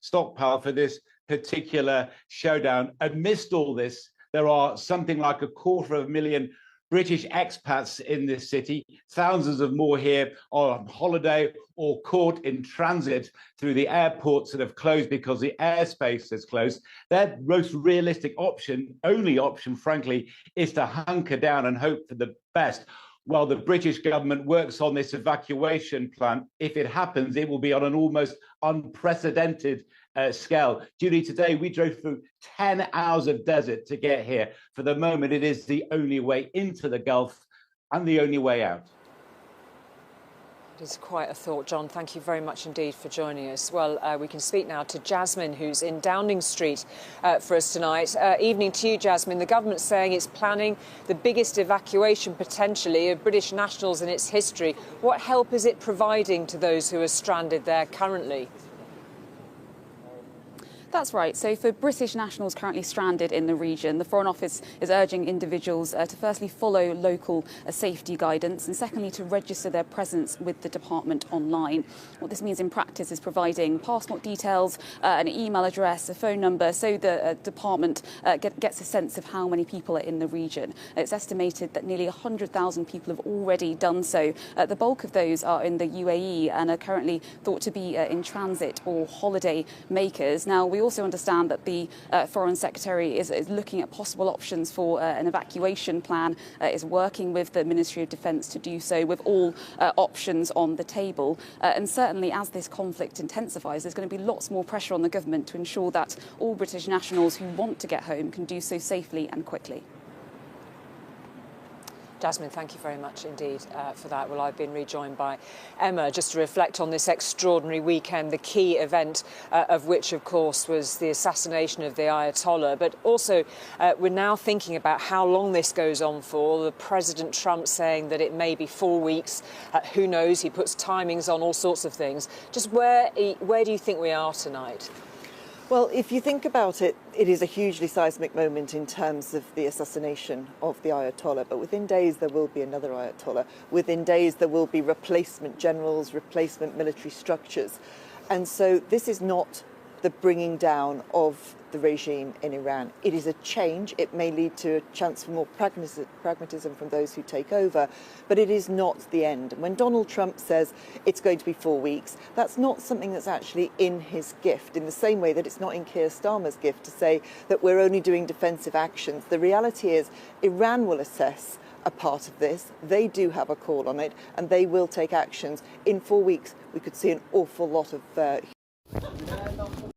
stockpile for this particular showdown. Amidst all this, there are something like 250,000 British expats in this city, thousands of more here on holiday or caught in transit through the airports that have closed because the airspace has closed. Their most realistic option, only option, frankly, is to hunker down and hope for the best. While the British government works on this evacuation plan, if it happens, it will be on an almost unprecedented scale. Judy, today we drove through 10 hours of desert to get here. For the moment, it is the only way into the Gulf and the only way out. It is quite a thought, John. Thank you very much indeed for joining us. Well, we can speak now to Jasmine, who's in Downing Street for us tonight. Evening to you, Jasmine. The government's saying it's planning the biggest evacuation potentially of British nationals in its history. What help is it providing to those who are stranded there currently? That's right. So for British nationals currently stranded in the region, the Foreign Office is urging individuals to firstly follow local safety guidance and secondly to register their presence with the department online. What this means in practice is providing passport details, an email address, a phone number, so the department gets a sense of how many people are in the region. It's estimated that nearly 100,000 people have already done so. The bulk of those are in the UAE and are currently thought to be in transit or holiday makers. Now, we also understand that the Foreign Secretary is looking at possible options for an evacuation plan, is working with the Ministry of Defence to do so, with all options on the table. And certainly as this conflict intensifies, there's going to be lots more pressure on the government to ensure that all British nationals who want to get home can do so safely and quickly. Jasmine, thank you very much indeed for that. Well, I've been rejoined by Emma just to reflect on this extraordinary weekend, the key event of which, of course, was the assassination of the Ayatollah. But also, we're now thinking about how long this goes on for. The President Trump saying that it may be 4 weeks. Who knows? He puts timings on all sorts of things. Just where do you think we are tonight? Well, if you think about it, it is a hugely seismic moment in terms of the assassination of the Ayatollah. But within days, there will be another Ayatollah. Within days, there will be replacement generals, replacement military structures. And so this is not the bringing down of the regime in Iran. It is a change. It may lead to a chance for more pragmatism from those who take over, but it is not the end. When Donald Trump says it's going to be 4 weeks, that's not something that's actually in his gift, in the same way that it's not in Keir Starmer's gift to say that we're only doing defensive actions. The reality is Iran will assess a part of this. They do have a call on it, and they will take actions. In 4 weeks, we could see an awful lot of